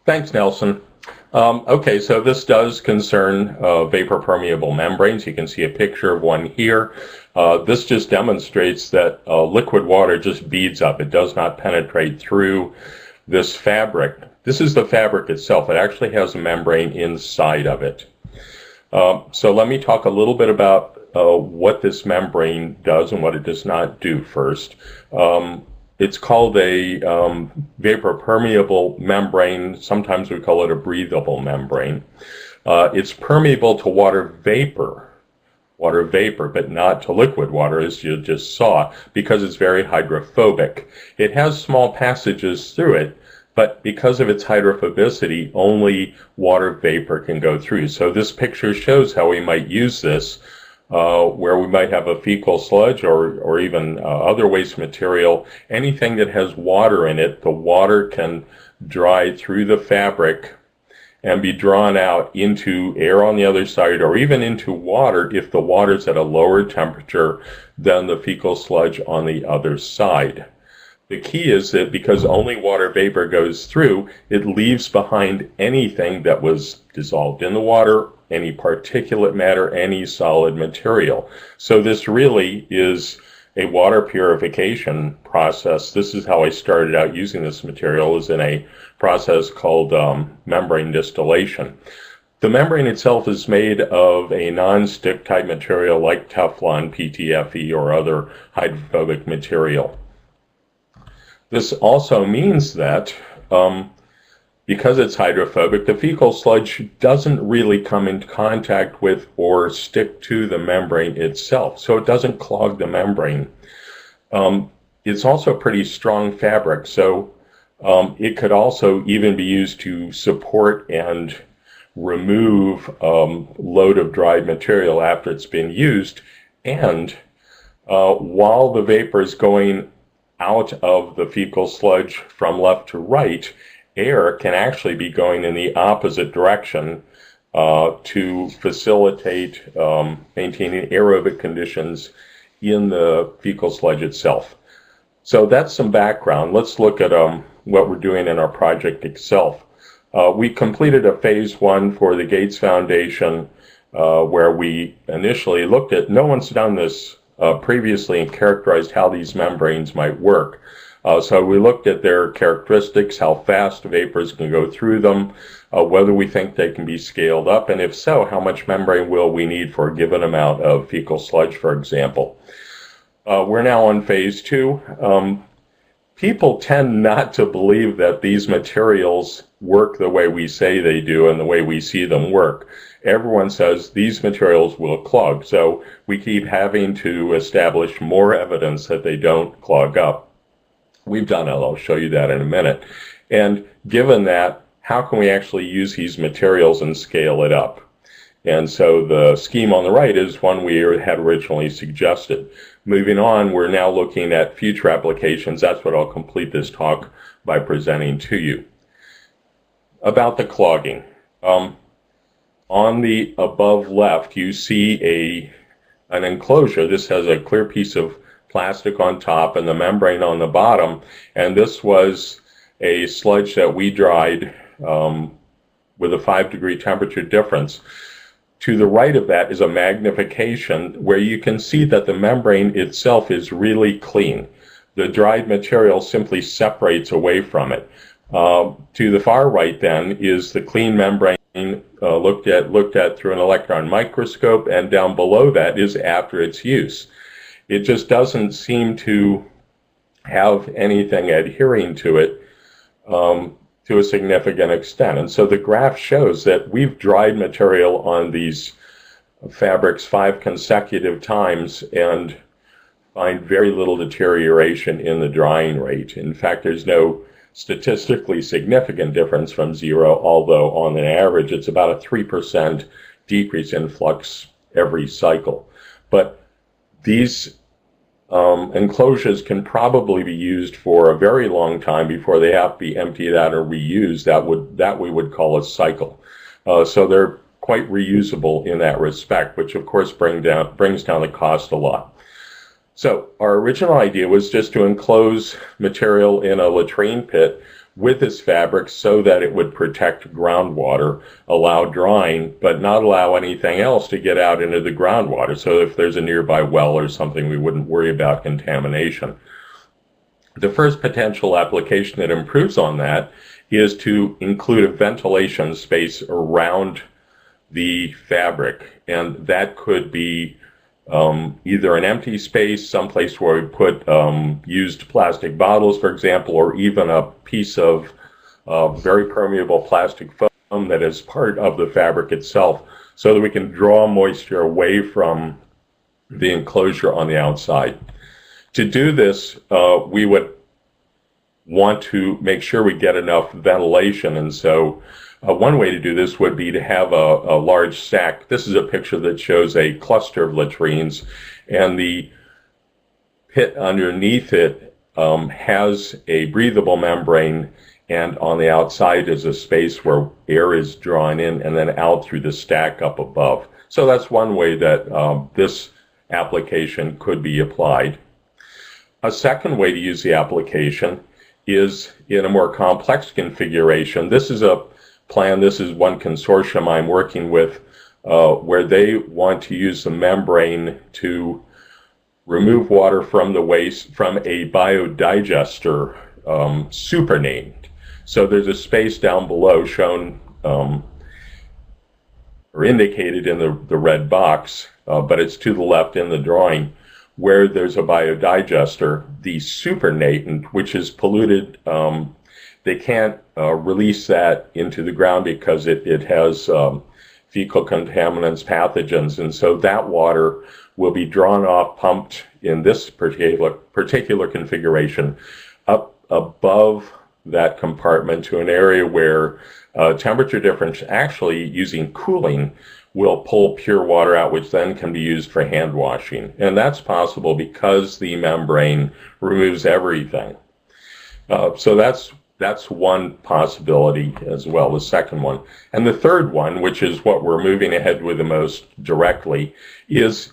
Thanks, Nelson. Okay, so this does concern vapor-permeable membranes. You can see a picture of one here. This just demonstrates that liquid water just beads up. It does not penetrate through this fabric. This is the fabric itself. It actually has a membrane inside of it. So let me talk a little bit about what this membrane does and what it does not do first. It's called a vapor-permeable membrane. Sometimes we call it a breathable membrane. It's permeable to water vapor, but not to liquid water, as you just saw, because it's very hydrophobic. It has small passages through it, but because of its hydrophobicity, only water vapor can go through. So this picture shows how we might use this, where we might have a fecal sludge or even other waste material. Anything that has water in it, the water can dry through the fabric and be drawn out into air on the other side, or even into water if the water's at a lower temperature than the fecal sludge on the other side. The key is that because only water vapor goes through, it leaves behind anything that was dissolved in the water, any particulate matter, any solid material. So this really is a water purification process. This is how I started out using this material, is in a process called membrane distillation. The membrane itself is made of a non-stick type material like Teflon, PTFE, or other hydrophobic material. This also means that because it's hydrophobic, the fecal sludge doesn't really come into contact with or stick to the membrane itself, so it doesn't clog the membrane. It's also a pretty strong fabric, so it could also even be used to support and remove load of dried material after it's been used. And while the vapor is going out of the fecal sludge from left to right, air can actually be going in the opposite direction to facilitate maintaining aerobic conditions in the fecal sludge itself. So that's some background. Let's look at what we're doing in our project itself. We completed a phase 1 for the Gates Foundation where we initially looked at, no one's done this previously, and characterized how these membranes might work. So we looked at their characteristics, how fast vapors can go through them, whether we think they can be scaled up, and if so, how much membrane will we need for a given amount of fecal sludge, for example. We're now on phase 2. People tend not to believe that these materials work the way we say they do and the way we see them work. Everyone says these materials will clog, so we keep having to establish more evidence that they don't clog up. We've done it. I'll show you that in a minute. And given that, how can we actually use these materials and scale it up? And so the scheme on the right is one we had originally suggested. Moving on, we're now looking at future applications. That's what I'll complete this talk by presenting to you. About the clogging. On the above left, you see an enclosure. This has a clear piece of plastic on top and the membrane on the bottom. And this was a sludge that we dried with a 5-degree temperature difference. To the right of that is a magnification where you can see that the membrane itself is really clean. The dried material simply separates away from it. To the far right then is the clean membrane looked at through an electron microscope, and down below that is after its use. It just doesn't seem to have anything adhering to it to a significant extent. And so the graph shows that we've dried material on these fabrics 5 consecutive times and find very little deterioration in the drying rate. In fact, there's no statistically significant difference from 0, although on an average it's about a 3% decrease in flux every cycle. But these enclosures can probably be used for a very long time before they have to be emptied out or reused. That we would call a cycle. So they're quite reusable in that respect, which of course brings down the cost a lot. So our original idea was just to enclose material in a latrine pit with this fabric so that it would protect groundwater, allow drying, but not allow anything else to get out into the groundwater. So if there's a nearby well or something, we wouldn't worry about contamination. The first potential application that improves on that is to include a ventilation space around the fabric, and that could be either an empty space, someplace where we put used plastic bottles, for example, or even a piece of very permeable plastic foam that is part of the fabric itself, so that we can draw moisture away from the enclosure on the outside. To do this, we would want to make sure we get enough ventilation, and so one way to do this would be to have a large stack. This is a picture that shows a cluster of latrines, and the pit underneath it has a breathable membrane, and on the outside is a space where air is drawn in and then out through the stack up above. So that's one way that this application could be applied. A second way to use the application is in a more complex configuration. This is a plan. This is one consortium I'm working with where they want to use the membrane to remove water from the waste from a biodigester, supernatant. So there's a space down below shown or indicated in the red box, but it's to the left in the drawing, where there's a biodigester. The supernatant, which is polluted, they can't release that into the ground because it has fecal contaminants, pathogens, and so that water will be drawn off, pumped in this particular configuration up above that compartment to an area where temperature difference, actually using cooling, will pull pure water out, which then can be used for hand washing. And that's possible because the membrane removes everything. So that's one possibility as well, the second one. And the third one, which is what we're moving ahead with the most directly, is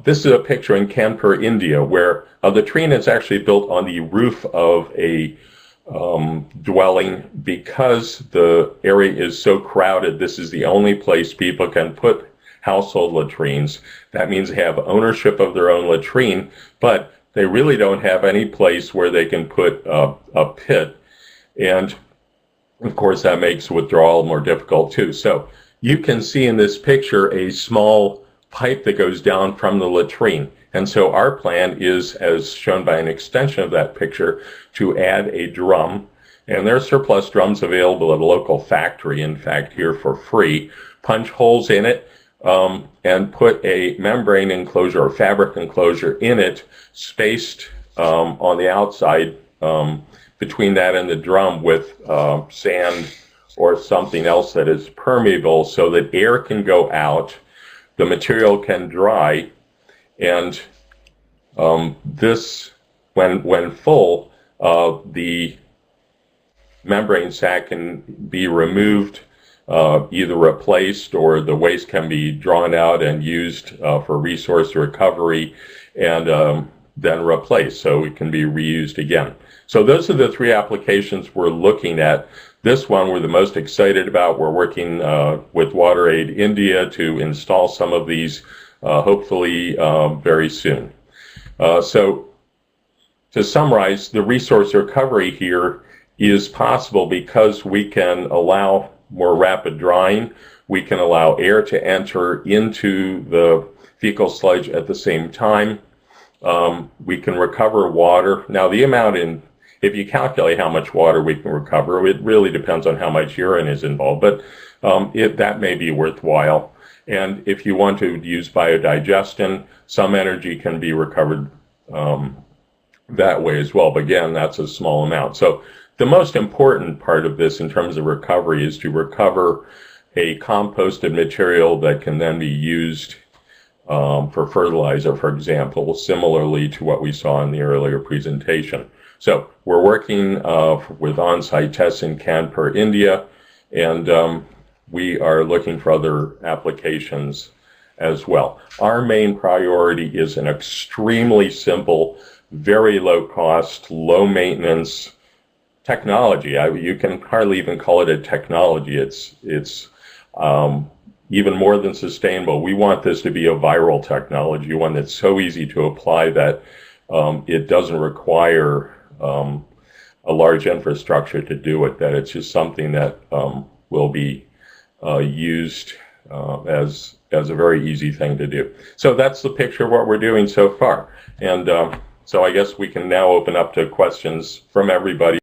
this is a picture in Kanpur, India, where the latrine is actually built on the roof of a dwelling. Because the area is so crowded, this is the only place people can put household latrines. That means they have ownership of their own latrine, but they really don't have any place where they can put a pit. And of course, that makes withdrawal more difficult too. So you can see in this picture a small pipe that goes down from the latrine. And so our plan is, as shown by an extension of that picture, to add a drum. And there are surplus drums available at a local factory, in fact, here for free. Punch holes in it and put a membrane enclosure or fabric enclosure in it, spaced on the outside between that and the drum with sand or something else that is permeable so that air can go out, the material can dry, and this, when full, the membrane sac can be removed, either replaced, or the waste can be drawn out and used for resource recovery, and then replaced so it can be reused again. So those are the three applications we're looking at. This one we're the most excited about. We're working with WaterAid India to install some of these hopefully very soon. So to summarize, the resource recovery here is possible because we can allow more rapid drying. We can allow air to enter into the fecal sludge at the same time. We can recover water. Now, the amount if you calculate how much water we can recover, it really depends on how much urine is involved, but that may be worthwhile. And if you want to use biodigestion, some energy can be recovered that way as well. But again, that's a small amount. So the most important part of this in terms of recovery is to recover a composted material that can then be used for fertilizer, for example, similarly to what we saw in the earlier presentation. So we're working with on-site tests in Kanpur, India, and we are looking for other applications as well. Our main priority is an extremely simple, very low cost, low maintenance technology. You can hardly even call it a technology. It's even more than sustainable. We want this to be a viral technology, one that's so easy to apply that it doesn't require a large infrastructure to do it, that it's just something that will be used as a very easy thing to do. So that's the picture of what we're doing so far. And so I guess we can now open up to questions from everybody.